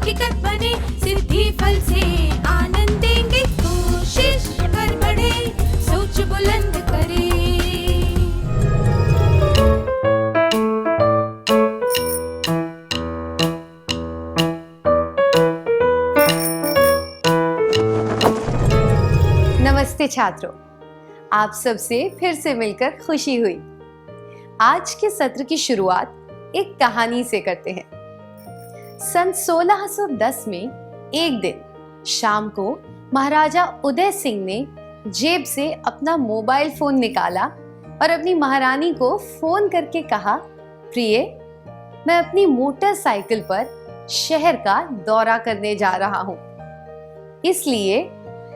हकीकत बने, सिद्धि फल से आनंद देंगे। कोशिश कर बढ़े, सोच बुलंद करे। नमस्ते छात्रों, आप सबसे फिर से मिलकर खुशी हुई। आज के सत्र की शुरुआत एक कहानी से करते हैं। सन 1610 में एक दिन शाम को महाराजा उदय सिंह ने जेब से अपना मोबाइल फोन निकाला और अपनी महारानी को फोन करके कहा, प्रिय, मैं अपनी मोटरसाइकिल पर शहर का दौरा करने जा रहा हूँ, इसलिए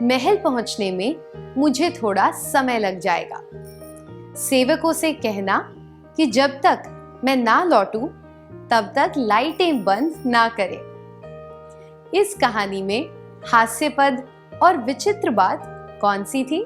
महल पहुंचने में मुझे थोड़ा समय लग जाएगा। सेवकों से कहना कि जब तक मैं ना लौटूं तब तक लाइटें बंद ना करें। इस कहानी में हास्यपद और विचित्र बात कौन सी थी?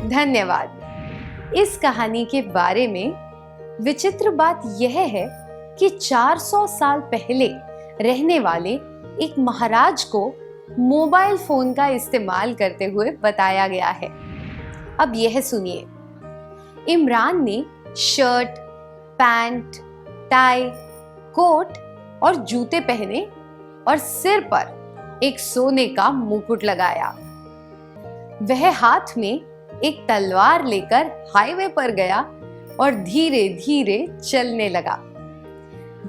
धन्यवाद। इस कहानी के बारे में विचित्र बात यह है कि 400 साल पहले रहने वाले एक महाराज को मोबाइल फोन का इस्तेमाल करते हुए बताया गया है। अब यह सुनिए। इमरान ने शर्ट, पैंट, टाई, कोट और जूते पहने और सिर पर एक सोने का मुकुट लगाया। वह हाथ में एक तलवार लेकर हाईवे पर गया और धीरे धीरे चलने लगा।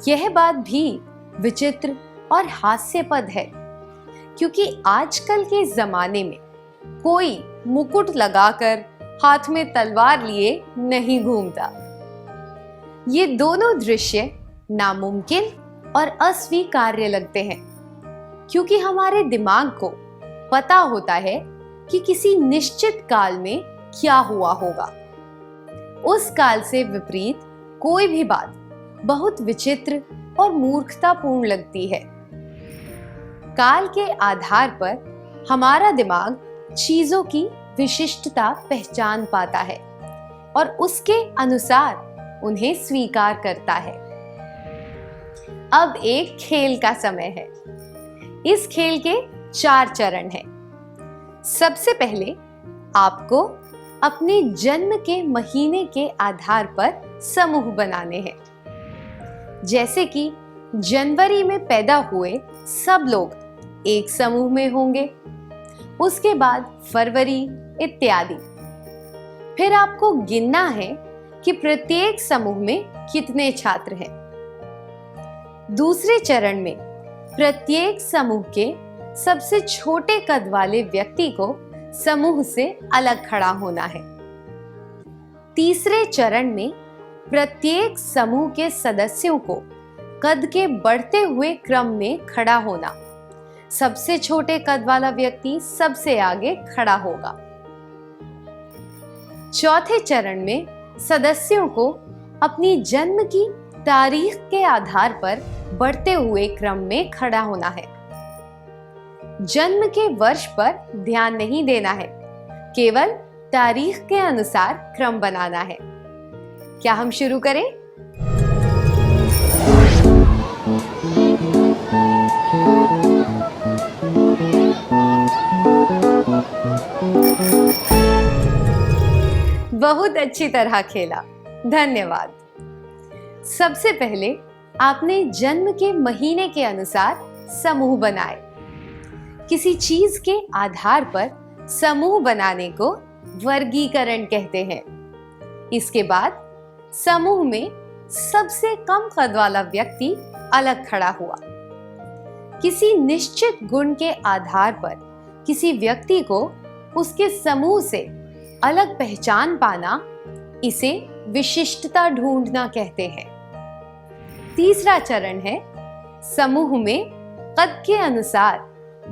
यह बात भी विचित्र और हास्यपद है, क्योंकि आजकल के जमाने में कोई मुकुट लगाकर हाथ में तलवार लिए नहीं घूमता। ये दोनों दृश्य नामुमकिन और अस्वीकार्य लगते हैं, क्योंकि हमारे दिमाग को पता होता है कि किसी निश्चित काल में क्या हुआ होगा। उस काल से विपरीत कोई भी बात बहुत विचित्र और मूर्खतापूर्ण लगती है। काल के आधार पर हमारा दिमाग चीजों की विशिष्टता पहचान पाता है और उसके अनुसार उन्हें स्वीकार करता है। अब एक खेल का समय है। इस खेल के 4 चरण हैं। सबसे पहले आपको अपने जन्म के महीने के आधार पर समूह बनाने हैं। जैसे कि जनवरी में पैदा हुए सब लोग एक समूह में होंगे, उसके बाद फरवरी इत्यादि। फिर आपको गिनना है कि प्रत्येक समूह में कितने छात्र हैं। दूसरे चरण में प्रत्येक समूह के सबसे छोटे कद वाले व्यक्ति को समूह से अलग खड़ा होना है। तीसरे चरण में प्रत्येक समूह के सदस्यों को कद के बढ़ते हुए क्रम में खड़ा होना। सबसे छोटे कद वाला व्यक्ति सबसे आगे खड़ा होगा। चौथे चरण में सदस्यों को अपनी जन्म की तारीख के आधार पर बढ़ते हुए क्रम में खड़ा होना है। जन्म के वर्ष पर ध्यान नहीं देना है, केवल तारीख के अनुसार क्रम बनाना है। क्या हम शुरू करें? बहुत अच्छी तरह खेला, धन्यवाद। सबसे पहले आपने जन्म के महीने के अनुसार समूह बनाए। किसी चीज के आधार पर समूह बनाने को वर्गीकरण कहते हैं। इसके बाद समूह में सबसे कम कद वाला व्यक्ति अलग खड़ा हुआ। किसी निश्चित गुण के आधार पर किसी व्यक्ति को उसके समूह से अलग पहचान पाना, इसे विशिष्टता ढूंढना कहते हैं। तीसरा चरण है समूह में कद के अनुसार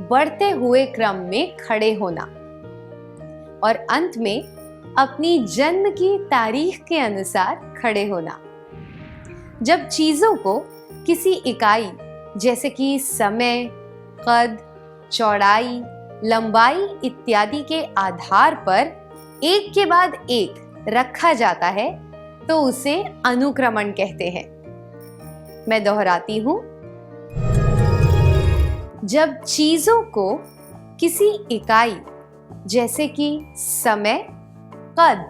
बढ़ते हुए क्रम में खड़े होना और अंत में अपनी जन्म की तारीख के अनुसार खड़े होना। जब चीजों को किसी इकाई जैसे कि समय, कद, चौड़ाई, लंबाई इत्यादि के आधार पर एक के बाद एक रखा जाता है तो उसे अनुक्रमण कहते हैं। मैं दोहराती हूं, जब चीजों को किसी इकाई जैसे कि समय, कद,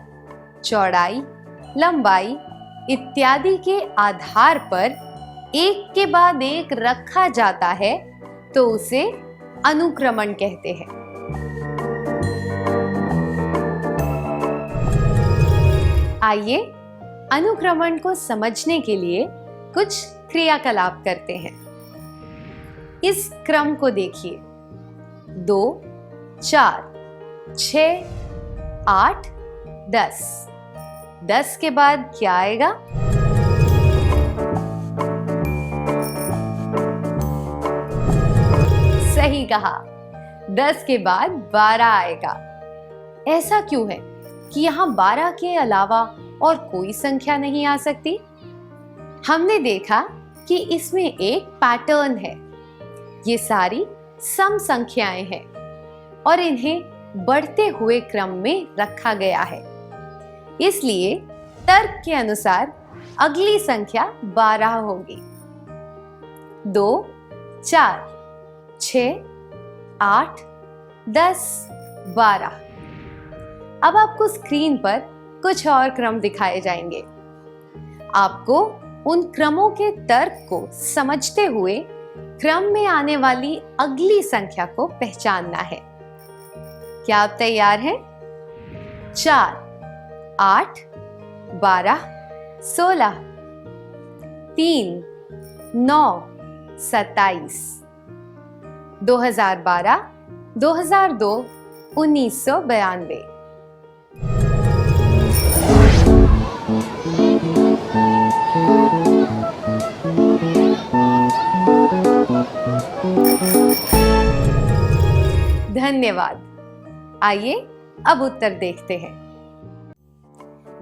चौड़ाई, लंबाई इत्यादि के आधार पर एक के बाद एक रखा जाता है तो उसे अनुक्रमण कहते हैं। आइए अनुक्रमण को समझने के लिए कुछ क्रियाकलाप करते हैं। इस क्रम को देखिए, 2, 4, 6, 8, 10। 10 के बाद क्या आएगा? सही कहा, 10 के बाद 12 आएगा। ऐसा क्यों है कि यहाँ 12 के अलावा और कोई संख्या नहीं आ सकती? हमने देखा कि इसमें एक पैटर्न है। ये सारी सम संख्याएं हैं और इन्हें बढ़ते हुए क्रम में रखा गया है। इसलिए तर्क के अनुसार अगली संख्या 12 होगी। 2, 4, 6, 8, 10, 12। अब आपको स्क्रीन पर कुछ और क्रम दिखाए जाएंगे। आपको उन क्रमों के तर्क को समझते हुए क्रम में आने वाली अगली संख्या को पहचानना है। क्या आप तैयार हैं? 4, 8, 12, 16, 3, 9, 27, 2012, 2002, 1992। धन्यवाद। आइए अब उत्तर देखते हैं।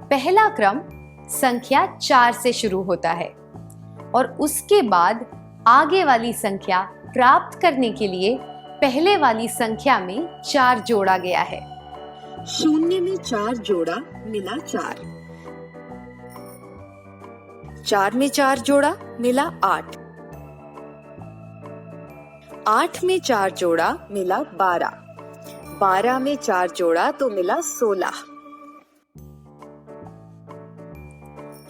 पहला क्रम संख्या 4 से शुरू होता है और उसके बाद आगे वाली संख्या प्राप्त करने के लिए पहले वाली संख्या में 4 जोड़ा गया है। 0 में 4 जोड़ा मिला 4। 4 में 4 जोड़ा मिला 8। 8 में 4 जोड़ा मिला 12। 12 में 4 जोड़ा तो मिला 16।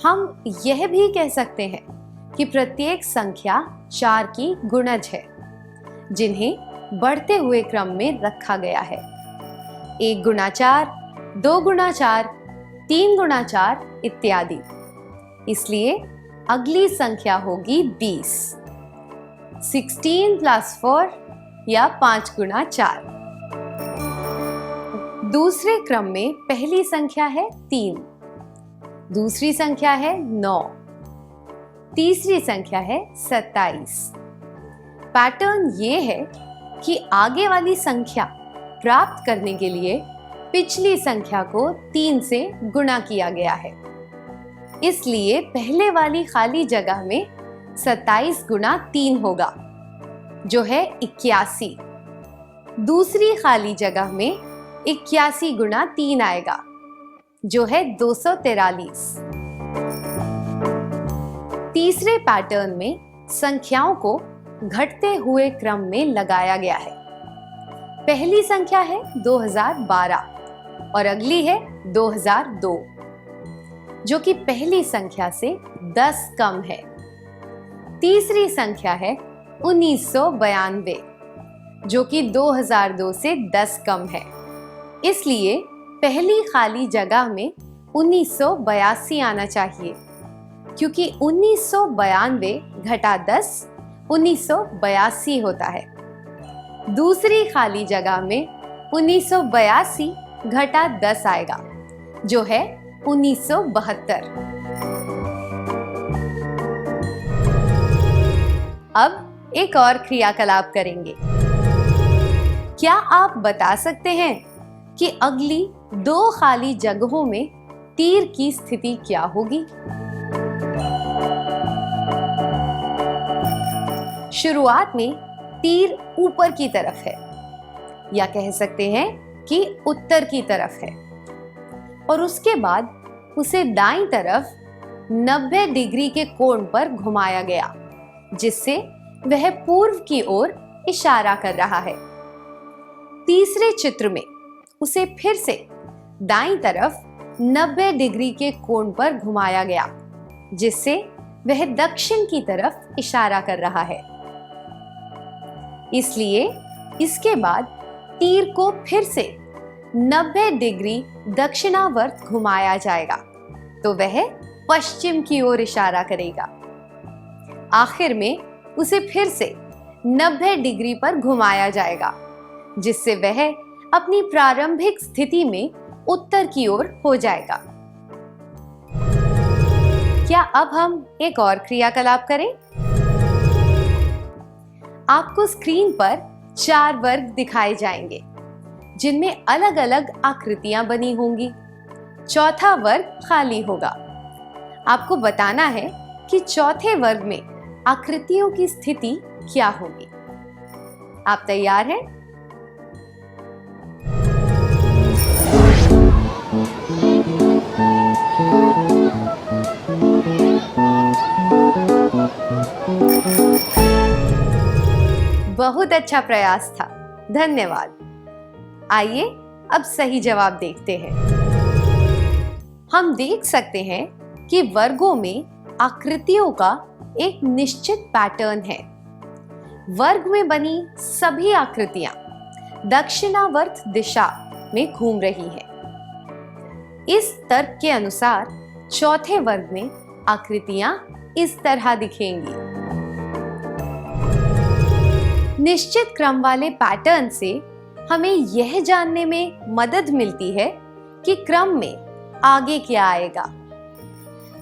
हम यह भी कह सकते हैं कि प्रत्येक संख्या 4 की गुणज है, जिन्हें बढ़ते हुए क्रम में रखा गया है। 1 गुणा 4, 2 गुणा 4, 3 गुणा 4 इत्यादि। इसलिए अगली संख्या होगी 20। 16 + 4 या 5 गुणा 4। दूसरे क्रम में पहली संख्या है 3, दूसरी संख्या है 9, तीसरी संख्या है 27। पैटर्न ये है कि आगे वाली संख्या प्राप्त करने के लिए पिछली संख्या को 3 से गुणा किया गया है। इसलिए पहले वाली खाली जगह में 27 गुणा 3 होगा, जो है 81। दूसरी खाली जगह में 81 गुणा 3 आएगा, जो है 243। तीसरे पैटर्न में संख्याओं को घटते हुए क्रम में लगाया गया है। पहली संख्या है 2012 और अगली है 2002, जो कि पहली संख्या से 10 कम है। तीसरी संख्या है 1992, जो कि 2002 से 10 कम है। इसलिए पहली खाली जगह में 1982 आना चाहिए, क्योंकि 1992 घटा 10 1982 होता है। दूसरी खाली जगह में 1982 घटा 10 आएगा, जो है 1972। अब एक और क्रियाकलाप करेंगे। क्या आप बता सकते हैं कि अगली 2 खाली जगहों में तीर की स्थिति क्या होगी? शुरुआत में तीर ऊपर की तरफ है, या कह सकते हैं कि उत्तर की तरफ है, और उसके बाद उसे दाईं तरफ 90 डिग्री के कोण पर घुमाया गया, जिससे वह पूर्व की ओर इशारा कर रहा है। तीसरे चित्र में उसे फिर से दाईं तरफ 90 डिग्री के कोण पर घुमाया गया, जिससे वह दक्षिण की तरफ इशारा कर रहा है। इसलिए इसके बाद तीर को फिर से 90 डिग्री दक्षिणावर्त घुमाया जाएगा, तो वह पश्चिम की ओर इशारा करेगा। आखिर में उसे फिर से 90 डिग्री पर घुमाया जाएगा, जिससे वह अपनी प्रारंभिक स्थिति में उत्तर की ओर हो जाएगा। क्या अब हम एक और क्रियाकलाप करें? आपको स्क्रीन पर 4 वर्ग दिखाए जाएंगे, जिनमें अलग अलग आकृतियां बनी होंगी। चौथा वर्ग खाली होगा। आपको बताना है कि चौथे वर्ग में आकृतियों की स्थिति क्या होगी। आप तैयार हैं? बहुत अच्छा प्रयास था, धन्यवाद। आइए अब सही जवाब देखते हैं। हम देख सकते हैं कि वर्गों में आकृतियों का एक निश्चित पैटर्न है। वर्ग में बनी सभी आकृतियां दक्षिणावर्त दिशा में घूम रही हैं। इस तर्क के अनुसार चौथे वर्ग में आकृतियां इस तरह दिखेंगी। निश्चित क्रम वाले पैटर्न से हमें यह जानने में मदद मिलती है कि क्रम में आगे क्या आएगा।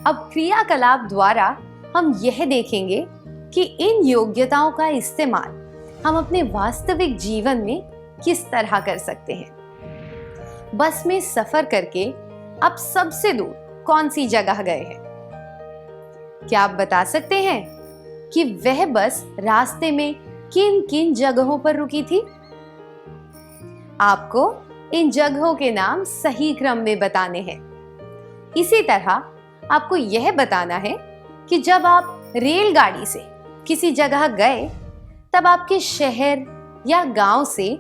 अब क्रियाकलाप द्वारा हम यह देखेंगे कि इन योग्यताओं का इस्तेमाल हम अपने वास्तविक जीवन में किस तरह कर सकते हैं। बस में सफर करके आप सबसे दूर कौन सी जगह गए हैं? क्या आप बता सकते हैं कि वह बस रास्ते में किन किन जगहों पर रुकी थी? आपको इन जगहों के नाम सही क्रम में बताने हैं। इसी तरह आपको यह बताना है कि जब आप रेलगाड़ी से किसी जगह गए, तब आपके शहर या गांव से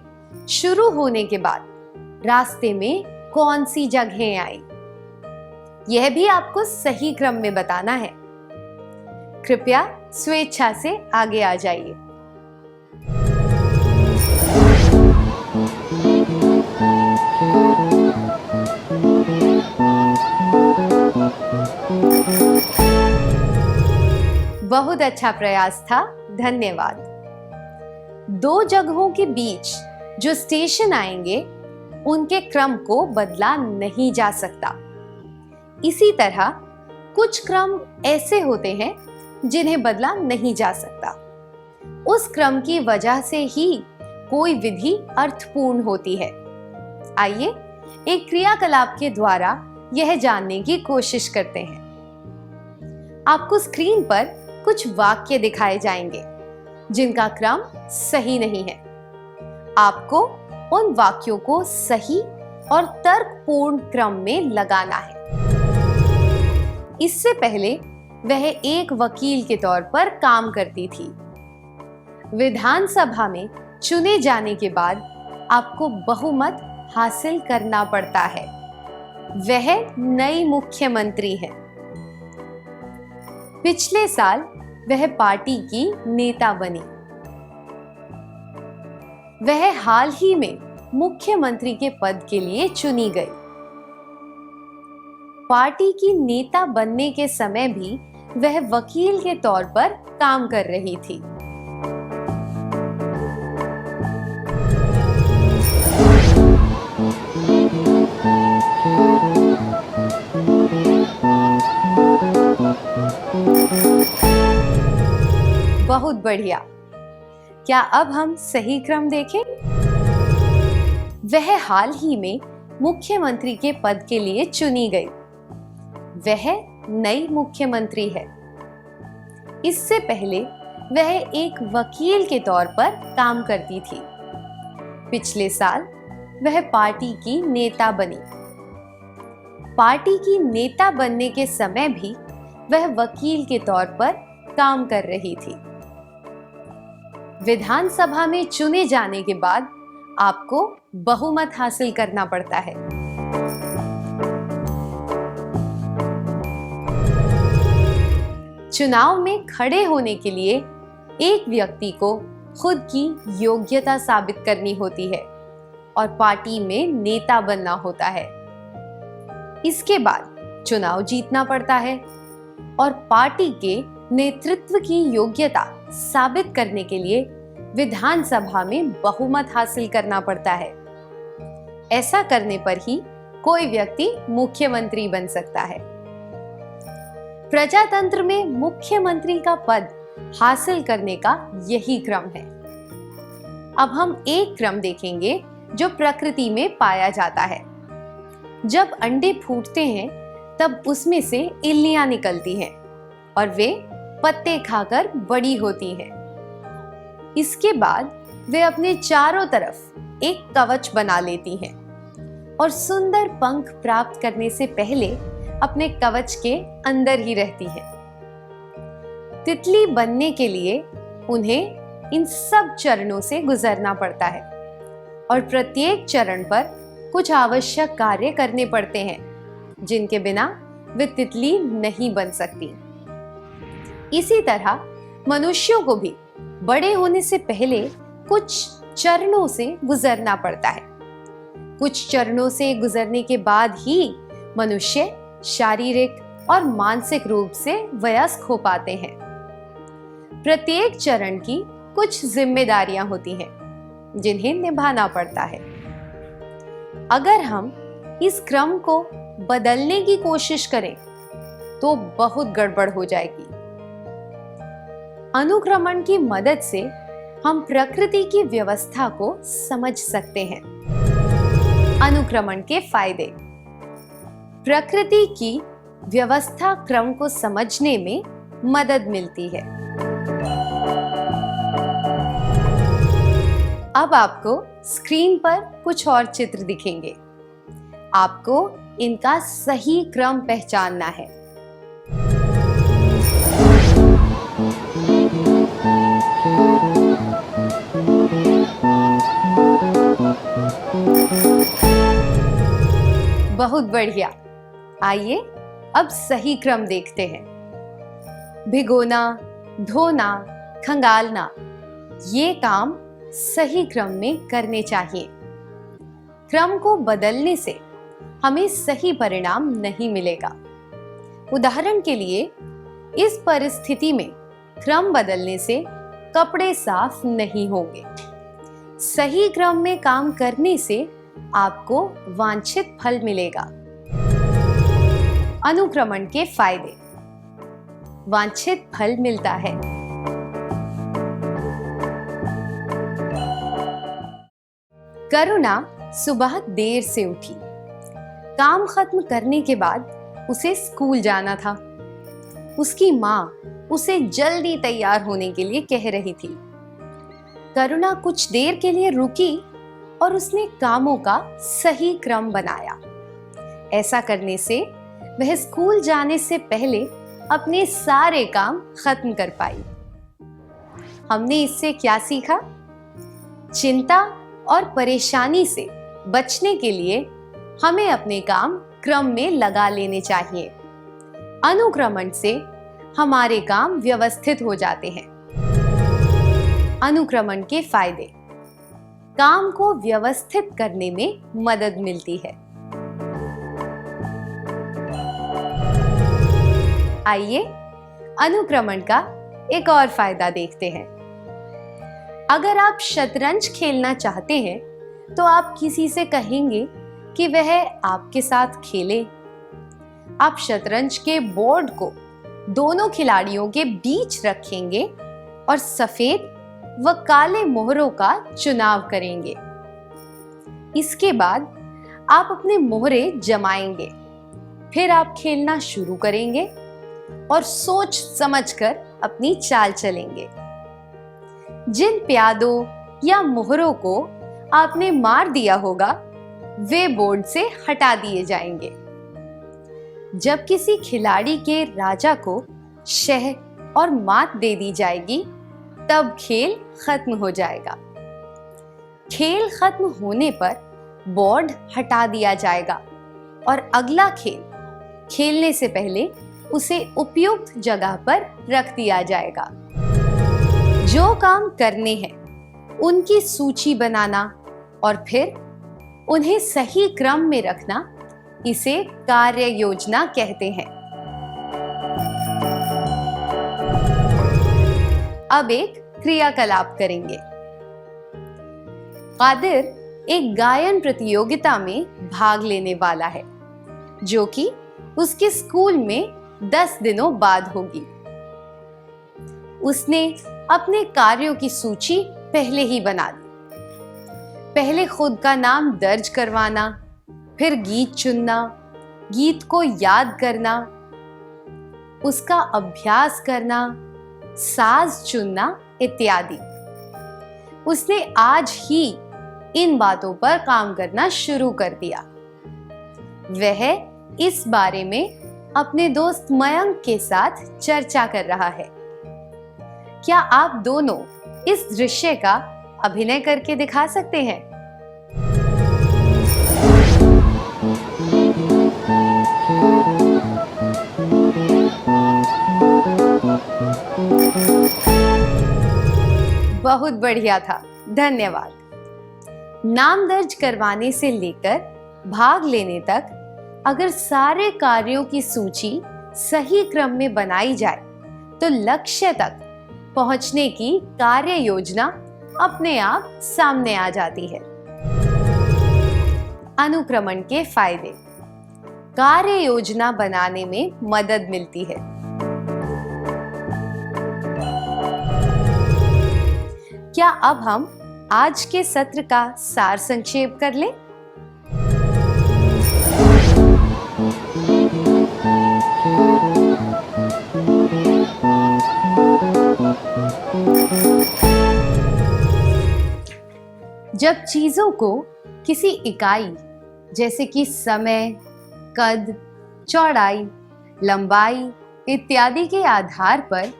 शुरू होने के बाद रास्ते में कौन सी जगहें आई, यह भी आपको सही क्रम में बताना है। कृपया स्वेच्छा से आगे आ जाइए। बहुत अच्छा प्रयास था, धन्यवाद। 2 जगहों के बीच जो स्टेशन आएंगे, उनके क्रम को बदला नहीं जा सकता। इसी तरह कुछ क्रम ऐसे होते हैं जिन्हें बदला नहीं जा सकता। उस क्रम की वजह से ही कोई विधि अर्थपूर्ण होती है। आइए एक क्रियाकलाप के द्वारा यह जानने की कोशिश करते हैं। आपको स्क्रीन पर कुछ वाक्य दिखाए जाएंगे जिनका क्रम सही नहीं है। आपको उन वाक्यों को सही और तर्कपूर्ण क्रम में लगाना है। इससे पहले वह एक वकील के तौर पर काम करती थी। विधानसभा में चुने जाने के बाद आपको बहुमत हासिल करना पड़ता है। वह नई मुख्यमंत्री है। पिछले साल वह पार्टी की नेता बनी। वह हाल ही में मुख्यमंत्री के पद के लिए चुनी गई। पार्टी की नेता बनने के समय भी वह वकील के तौर पर काम कर रही थी। बहुत बढ़िया। क्या अब हम सही क्रम देखें? वह हाल ही में मुख्यमंत्री के पद के लिए चुनी गई। वह नई मुख्यमंत्री है। इससे पहले वह एक वकील के तौर पर काम करती थी। पिछले साल वह पार्टी की नेता बनी। पार्टी की नेता बनने के समय भी वह वकील के तौर पर काम कर रही थी। विधानसभा में चुने जाने के बाद आपको बहुमत हासिल करना पड़ता है। चुनाव में खड़े होने के लिए एक व्यक्ति को खुद की योग्यता साबित करनी होती है और पार्टी में नेता बनना होता है। इसके बाद चुनाव जीतना पड़ता है और पार्टी के नेतृत्व की योग्यता साबित करने के लिए विधानसभा में बहुमत हासिल करना पड़ता है। ऐसा करने पर ही कोई व्यक्ति मुख्यमंत्री बन सकता है। प्रजातंत्र में मुख्यमंत्री का पद हासिल करने का यही क्रम है। अब हम एक क्रम देखेंगे जो प्रकृति में पाया जाता है। जब अंडे फूटते हैं तब उसमें से इल्लियां निकलती हैं और वे पत्ते खाकर बड़ी होती हैं। इसके बाद वे अपने चारों तरफ एक कवच बना लेती हैं और सुंदर पंख प्राप्त करने से पहले अपने कवच के अंदर ही रहती हैं। तितली बनने के लिए उन्हें इन सब चरणों से गुजरना पड़ता है और प्रत्येक चरण पर कुछ आवश्यक कार्य करने पड़ते हैं जिनके बिना वे तितली नहीं बन सकती। इसी तरह मनुष्यों को भी बड़े होने से पहले कुछ चरणों से गुजरना पड़ता है। कुछ चरणों से गुजरने के बाद ही मनुष्य शारीरिक और मानसिक रूप से वयस्क हो पाते हैं। प्रत्येक चरण की कुछ जिम्मेदारियां होती हैं जिन्हें निभाना पड़ता है। अगर हम इस क्रम को बदलने की कोशिश करें तो बहुत गड़बड़ हो जाएगी। अनुक्रमण की मदद से हम प्रकृति की व्यवस्था को समझ सकते हैं। अनुक्रमण के फायदे। प्रकृति की व्यवस्था क्रम को समझने में मदद मिलती है। अब आपको स्क्रीन पर कुछ और चित्र दिखेंगे। आपको इनका सही क्रम पहचानना है। बहुत बढ़िया। आइए अब सही क्रम देखते हैं। भिगोना, धोना, खंगालना, ये काम सही क्रम में करने चाहिए। क्रम को बदलने से हमें सही परिणाम नहीं मिलेगा। उदाहरण के लिए इस परिस्थिति में क्रम बदलने से कपड़े साफ नहीं होंगे। सही क्रम में काम करने से आपको वांछित फल मिलेगा। अनुक्रमण के फायदे। वांछित फल मिलता है। करुणा सुबह देर से उठी। काम खत्म करने के बाद उसे स्कूल जाना था। उसकी माँ उसे जल्दी तैयार होने के लिए कह रही थी। करुणा कुछ देर के लिए रुकी और उसने कामों का सही क्रम बनाया। ऐसा करने से वह स्कूल जाने से पहले अपने सारे काम खत्म कर पाई। हमने इससे क्या सीखा? चिंता और परेशानी से बचने के लिए हमें अपने काम क्रम में लगा लेने चाहिए। अनुक्रमण से हमारे काम व्यवस्थित हो जाते हैं। अनुक्रमण के फायदे। काम को व्यवस्थित करने में मदद मिलती है। आइए अनुक्रमण का एक और फायदा देखते हैं। अगर आप शतरंज खेलना चाहते हैं तो आप किसी से कहेंगे कि वह आपके साथ खेले। आप शतरंज के बोर्ड को दोनों खिलाड़ियों के बीच रखेंगे और सफेद व काले मोहरों का चुनाव करेंगे। इसके बाद आप अपने मोहरे जमाएंगे। फिर आप खेलना शुरू करेंगे और सोच समझकर अपनी चाल चलेंगे। जिन प्यादों या मोहरों को आपने मार दिया होगा वे बोर्ड से हटा दिए जाएंगे। जब किसी खिलाड़ी के राजा को शह और मात दे दी जाएगी तब खेल खत्म हो जाएगा। खेल खत्म होने पर बोर्ड हटा दिया जाएगा और अगला खेल खेलने से पहले उसे उपयुक्त जगह पर रख दिया जाएगा। जो काम करने हैं उनकी सूची बनाना और फिर उन्हें सही क्रम में रखना, इसे कार्य योजना कहते हैं। अब एक क्रियाकलाप करेंगे। कादिर एक गायन प्रतियोगिता में भाग लेने वाला है जो कि उसके स्कूल में 10 दिनों बाद होगी। उसने अपने कार्यों की सूची पहले ही बना दी। पहले खुद का नाम दर्ज करवाना, फिर गीत चुनना, गीत को याद करना, उसका अभ्यास करना, साज चुनना इत्यादि। उसने आज ही इन बातों पर काम करना शुरू कर दिया। वह इस बारे में अपने दोस्त मयंक के साथ चर्चा कर रहा है। क्या आप दोनों इस दृश्य का अभिनय करके दिखा सकते हैं? बहुत बढ़िया था, धन्यवाद। नाम दर्ज करवाने से लेकर भाग लेने तक अगर सारे कार्यों की सूची सही क्रम में बनाई जाए तो लक्ष्य तक पहुंचने की कार्य योजना अपने आप सामने आ जाती है। अनुक्रमण के फायदे। कार्य योजना बनाने में मदद मिलती है। क्या अब हम आज के सत्र का सार संक्षेप कर लें? जब चीजों को किसी इकाई जैसे कि समय, कद, चौड़ाई, लंबाई इत्यादि के आधार पर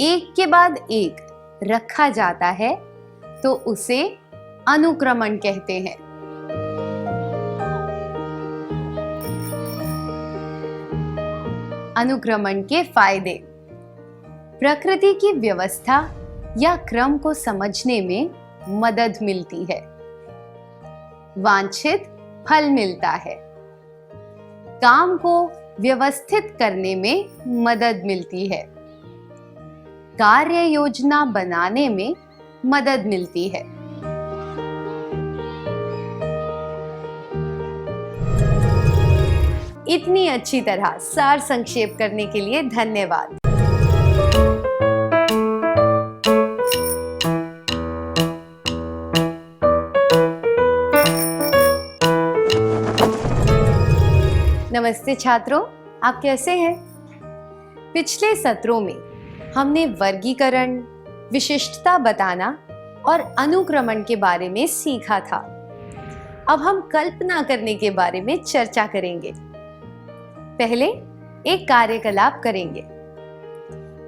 एक के बाद एक रखा जाता है तो उसे अनुक्रमण कहते हैं। अनुक्रमण के फायदे। प्रकृति की व्यवस्था या क्रम को समझने में मदद मिलती है। वांछित फल मिलता है। काम को व्यवस्थित करने में मदद मिलती है। कार्य योजना बनाने में मदद मिलती है। इतनी अच्छी तरह सार संक्षेप करने के लिए धन्यवाद। नमस्ते छात्रों, आप कैसे हैं? पिछले सत्रों में हमने वर्गीकरण, विशिष्टता बताना और अनुक्रमण के बारे में सीखा था। अब हम कल्पना करने के बारे में चर्चा करेंगे। पहले एक कार्यकलाप करेंगे।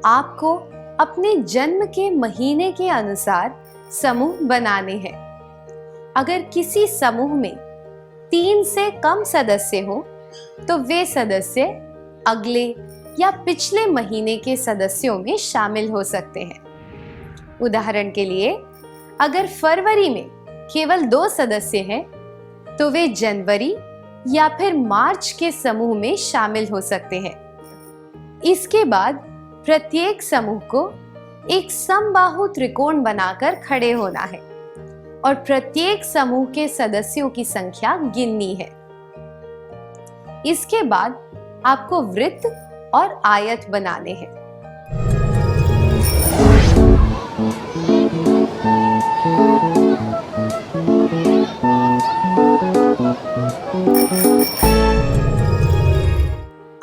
आपको अपने जन्म के महीने के अनुसार समूह बनाने हैं। अगर किसी समूह में 3 से कम सदस्य हो तो वे सदस्य अगले या पिछले महीने के सदस्यों में शामिल हो सकते हैं। उदाहरण के लिए, अगर फरवरी में केवल 2 सदस्य हैं तो वे जनवरी या फिर मार्च के समूह में शामिल हो सकते हैं। इसके बाद प्रत्येक समूह को एक समबाहु त्रिकोण बनाकर खड़े होना है और प्रत्येक समूह के सदस्यों की संख्या गिननी है। इसके बाद आपको वृत्त और आयत बनाने हैं।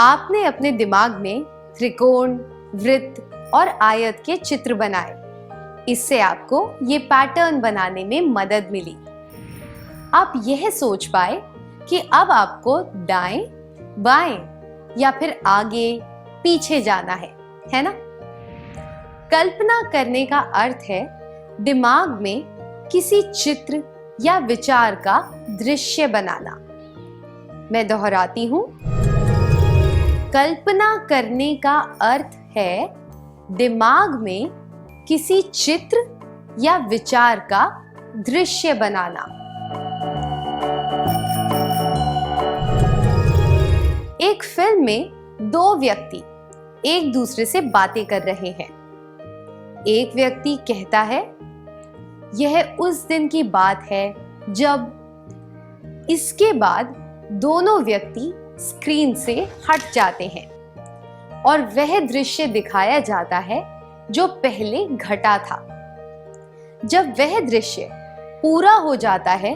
आपने अपने दिमाग में त्रिकोण, वृत्त और आयत के चित्र बनाए। इससे आपको ये पैटर्न बनाने में मदद मिली। आप यह सोच पाए कि अब आपको दाएं, बाएं या फिर आगे, पीछे जाना है ना? कल्पना करने का अर्थ है दिमाग में किसी चित्र या विचार का दृश्य बनाना। मैं दोहराती हूं, कल्पना करने का अर्थ है दिमाग में किसी चित्र या विचार का दृश्य बनाना। एक फिल्म में दो व्यक्ति एक दूसरे से बातें कर रहे हैं। एक व्यक्ति कहता है, यह उस दिन की बात है जब। इसके बाद दोनों व्यक्ति स्क्रीन से हट जाते हैं और वह दृश्य दिखाया जाता है जो पहले घटा था। जब वह दृश्य पूरा हो जाता है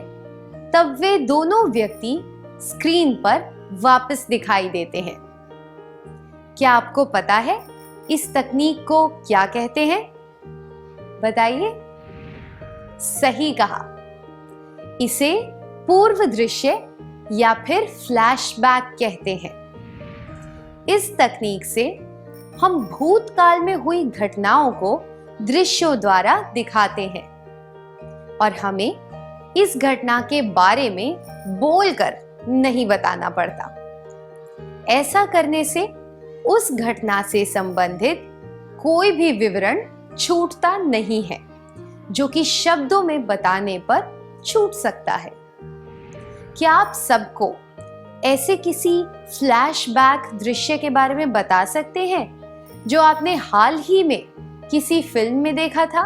तब वे दोनों व्यक्ति स्क्रीन पर वापस दिखाई देते हैं। क्या आपको पता है इस तकनीक को क्या कहते हैं? बताइए। सही कहा, इसे पूर्व दृश्य या फिर फ्लैशबैक कहते हैं। इस तकनीक से हम भूतकाल में हुई घटनाओं को दृश्यों द्वारा दिखाते हैं और हमें इस घटना के बारे में बोलकर नहीं बताना पड़ता। ऐसा करने से उस घटना से संबंधित कोई भी विवरण छूटता नहीं है, जो कि शब्दों में बताने पर छूट सकता है। क्या आप सबको ऐसे किसी फ्लैशबैक दृश्य के बारे में बता सकते हैं जो आपने हाल ही में किसी फिल्म में देखा था?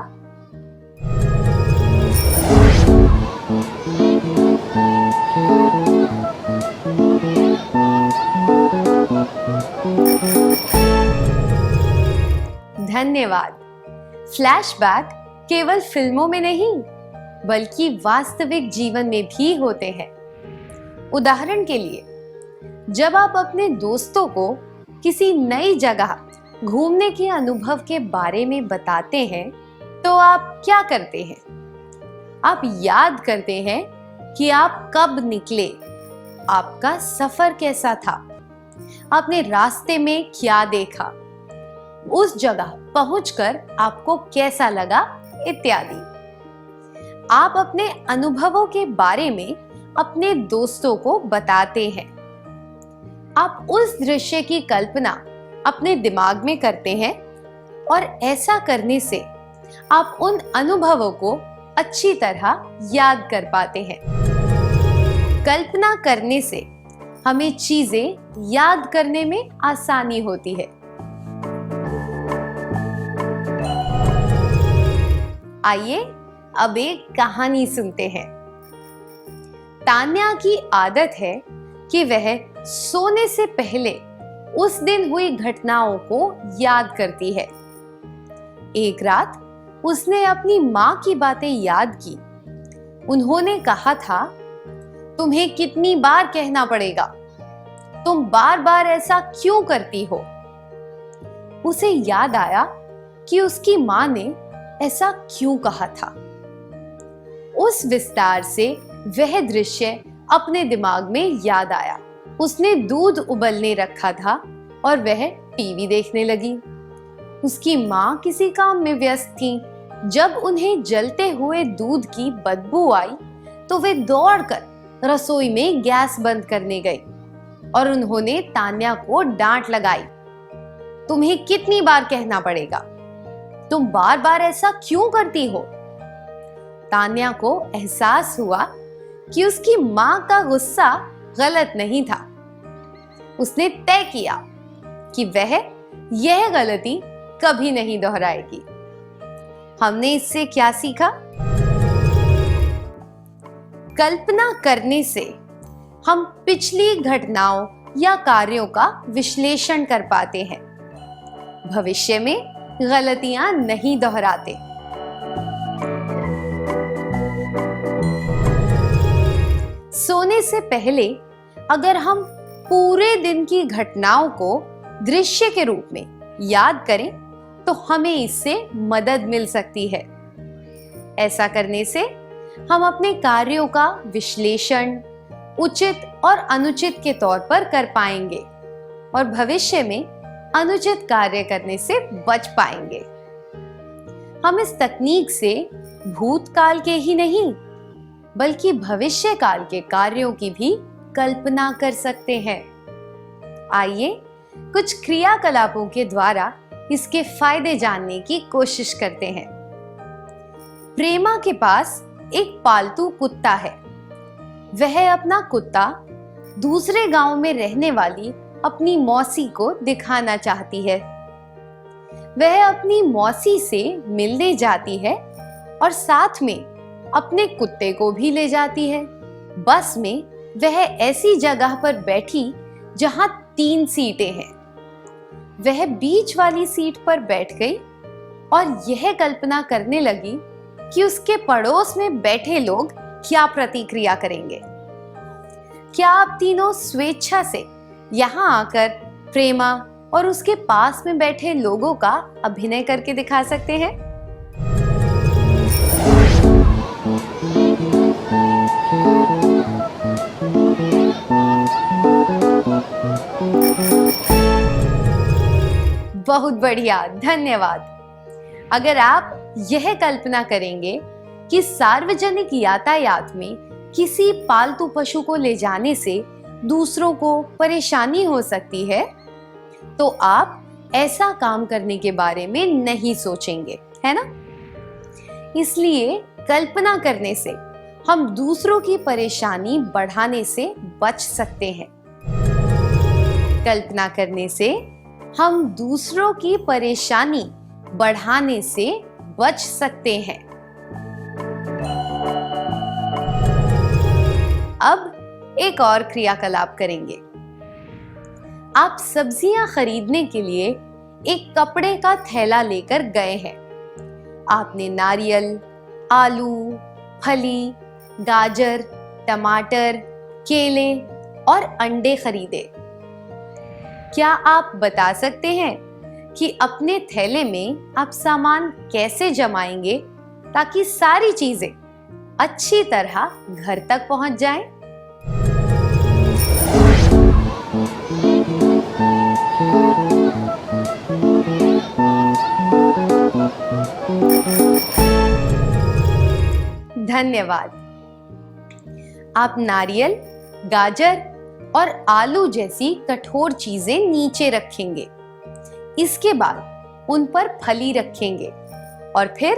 धन्यवाद। फ्लैशबैक केवल फिल्मों में नहीं बल्कि वास्तविक जीवन में भी होते हैं। उदाहरण के लिए, जब आप अपने दोस्तों को किसी नई जगह घूमने के अनुभव के बारे में बताते हैं तो आप क्या करते हैं? आप याद करते हैं कि आप कब निकले, आपका सफर कैसा था, आपने रास्ते में क्या देखा, उस जगह पहुंचकर आपको कैसा लगा इत्यादि। आप अपने अनुभवों के बारे में अपने दोस्तों को बताते हैं। आप उस दृश्य की कल्पना अपने दिमाग में करते हैं और ऐसा करने से आप उन अनुभवों को अच्छी तरह याद कर पाते हैं। कल्पना करने से हमें चीजें याद करने में आसानी होती है। आइए अब एक कहानी सुनते हैं। तान्या की आदत है कि वह सोने से पहले उस दिन हुई घटनाओं को याद करती है। एक रात उसने अपनी माँ की बातें याद की। उन्होंने कहा था, तुम्हें कितनी बार कहना पड़ेगा, तुम बार बार ऐसा क्यों करती हो? उसे याद आया कि उसकी माँ ने ऐसा क्यों कहा था। उस विस्तार से वह दृश्य अपने दिमाग में याद आया। उसने दूध उबलने रखा था और वह टीवी देखने लगी। उसकी माँ किसी काम में व्यस्त थी। जब उन्हें जलते हुए दूध की बदबू आई तो वे दौड़कर रसोई में गैस बंद करने गई और उन्होंने तान्या को डांट लगाई। तुम्हें कितनी बार कहना पड़ेगा, तुम बार बार ऐसा क्यों करती हो? तान्या को एहसास हुआ कि उसकी माँ का गुस्सा गलत नहीं था। उसने तय किया कि वह यह गलती कभी नहीं दोहराएगी। हमने इससे क्या सीखा? कल्पना करने से हम पिछली घटनाओं या कार्यों का विश्लेषण कर पाते हैं। भविष्य में गलतियां नहीं दोहराते। सोने से पहले अगर हम पूरे दिन की घटनाओं को दृश्य के रूप में याद करें तो हमें इससे मदद मिल सकती है। ऐसा करने से हम अपने कार्यों का विश्लेषण उचित और अनुचित के तौर पर कर पाएंगे और भविष्य में अनुचित कार्य करने से बच पाएंगे। हम इस तकनीक से भूतकाल के ही नहीं बल्कि भविष्य काल के कार्यों की भी कल्पना कर सकते हैं। आइए कुछ क्रियाकलापों के द्वारा इसके फायदे जानने की कोशिश करते हैं। प्रेमा के पास एक पालतू कुत्ता है। वह अपना कुत्ता दूसरे गांव में रहने वाली अपनी मौसी को दिखाना चाहती है। वह अपनी मौसी से मिलने जाती है और साथ में अपने कुत्ते को भी ले जाती है। बस में वह ऐसी जगह पर बैठी जहां 3 सीटें हैं। वह बीच वाली सीट पर बैठ गई और यह कल्पना करने लगी कि उसके पड़ोस में बैठे लोग क्या प्रतिक्रिया करेंगे। क्या आप तीनों स्वेच्छा से यहाँ आकर प्रेमा और उसके पास में बैठे लोगों का अभिनय करके दिखा सकते हैं? बहुत बढ़िया, धन्यवाद। अगर आप यह कल्पना करेंगे कि सार्वजनिक यातायात में किसी पालतू पशु को ले जाने से दूसरों को परेशानी हो सकती है, तो आप ऐसा काम करने के बारे में नहीं सोचेंगे, है ना? इसलिए कल्पना करने से हम दूसरों की परेशानी बढ़ाने से बच सकते हैं। कल्पना करने से हम दूसरों की परेशानी बढ़ाने से बच सकते हैं। अब एक और क्रियाकलाप करेंगे। आप सब्जियां खरीदने के लिए एक कपड़े का थैला लेकर गए हैं। आपने नारियल, आलू, फली, गाजर, टमाटर, केले और अंडे खरीदे। क्या आप बता सकते हैं कि अपने थैले में आप सामान कैसे जमाएंगे ताकि सारी चीजें अच्छी तरह घर तक पहुंच जाएं? धन्यवाद। आप नारियल, गाजर और आलू जैसी कठोर चीजें नीचे रखेंगे। इसके बाद उन पर फली रखेंगे और फिर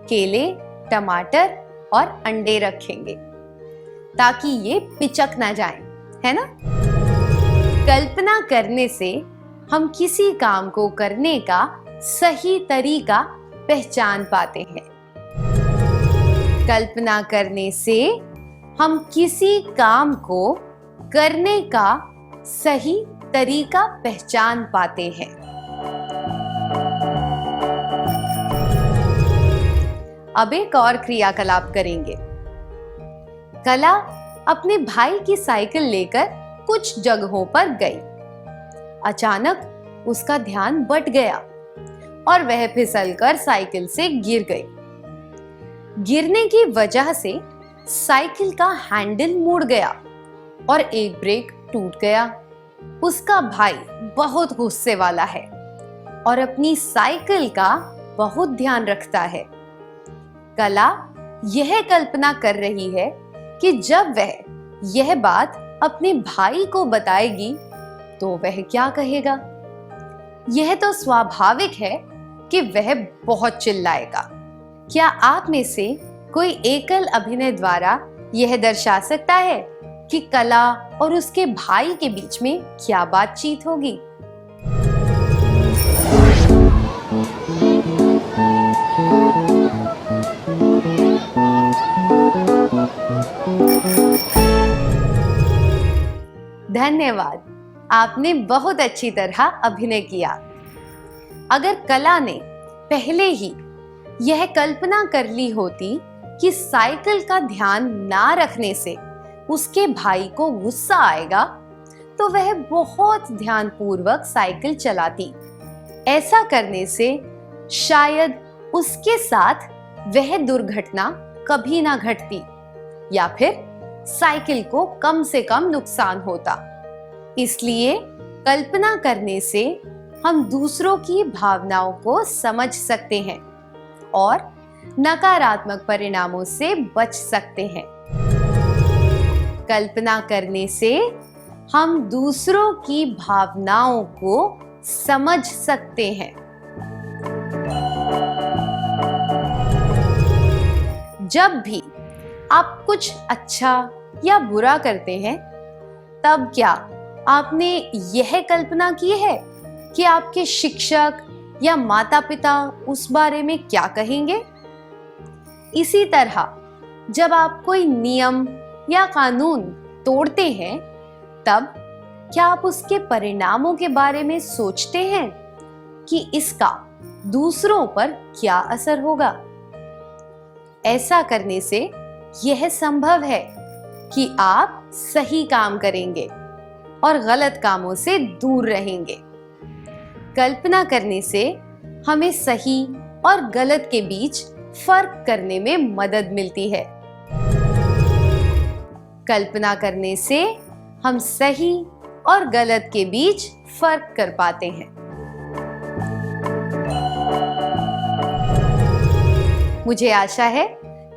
केले, टमाटर और अंडे रखेंगे ताकि ये पिचक ना जाएं, है ना? कल्पना करने से हम किसी काम को करने का सही तरीका पहचान पाते हैं। कल्पना करने से हम किसी काम को करने का सही तरीका पहचान पाते हैं। अब एक और क्रियाकलाप करेंगे। कला अपने भाई की साइकिल लेकर कुछ जगहों पर गई। अचानक उसका ध्यान बट गया और वह फिसलकर साइकिल से गिर गई। गिरने की वजह से साइकिल का हैंडल मुड़ गया और एक ब्रेक टूट गया। उसका भाई बहुत गुस्से वाला है और अपनी साइकिल का बहुत ध्यान रखता है। कला यह कल्पना कर रही है कि जब वह यह बात अपने भाई को बताएगी तो वह क्या कहेगा। यह तो स्वाभाविक है कि वह बहुत चिल्लाएगा। क्या आप में से कोई एकल अभिनय द्वारा यह दर्शा सकता है कि कला और उसके भाई के बीच में क्या बातचीत होगी? धन्यवाद, आपने बहुत अच्छी तरह अभिनय किया। अगर कला ने पहले ही यह कल्पना कर ली होती कि साइकिल का ध्यान ना रखने से उसके भाई को गुस्सा आएगा, तो वह बहुत ध्यानपूर्वक साइकिल चलाती। ऐसा करने से शायद उसके साथ वह दुर्घटना कभी ना घटती। या फिर साइकिल को कम से कम नुकसान होता। इसलिए कल्पना करने से हम दूसरों की भावनाओं को समझ सकते हैं और नकारात्मक परिणामों से बच सकते हैं। कल्पना करने से हम दूसरों की भावनाओं को समझ सकते हैं। जब भी आप कुछ अच्छा या बुरा करते हैं, तब क्या आपने यह कल्पना की है कि आपके शिक्षक या माता पिता उस बारे में क्या कहेंगे? इसी तरह जब आप कोई नियम या कानून तोड़ते हैं, तब क्या आप उसके परिणामों के बारे में सोचते हैं कि इसका दूसरों पर क्या असर होगा? ऐसा करने से यह संभव है कि आप सही काम करेंगे और गलत कामों से दूर रहेंगे। कल्पना करने से हमें सही और गलत के बीच फर्क करने में मदद मिलती है। कल्पना करने से हम सही और गलत के बीच फर्क कर पाते हैं। मुझे आशा है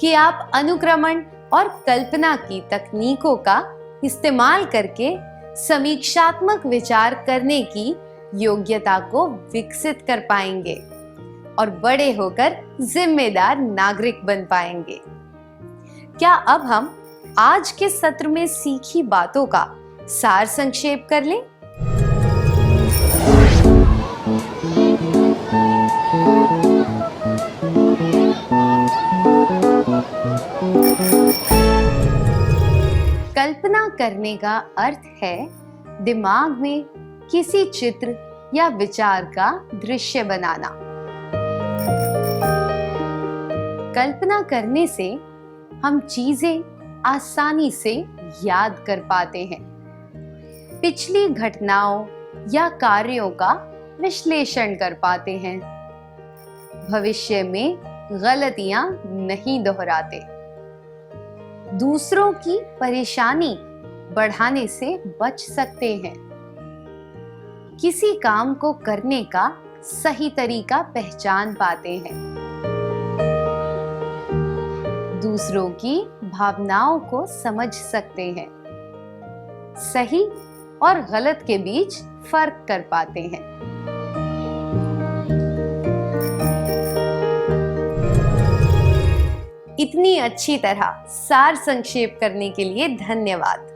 कि आप अनुक्रमण और कल्पना की तकनीकों का इस्तेमाल करके समीक्षात्मक विचार करने की योग्यता को विकसित कर पाएंगे और बड़े होकर जिम्मेदार नागरिक बन पाएंगे। क्या अब हम आज के सत्र में सीखी बातों का सार संक्षेप कर लें? कल्पना करने का अर्थ है दिमाग में किसी चित्र या विचार का दृश्य बनाना। कल्पना करने से हम चीजें आसानी से याद कर पाते हैं, पिछली घटनाओं या कार्यों का विश्लेषण कर पाते हैं, भविष्य में गलतियां नहीं दोहराते, दूसरों की परेशानी बढ़ाने से बच सकते हैं, किसी काम को करने का सही तरीका पहचान पाते हैं, दूसरों की भावनाओं को समझ सकते हैं, सही और गलत के बीच फर्क कर पाते हैं। इतनी अच्छी तरह सार संक्षेप करने के लिए धन्यवाद।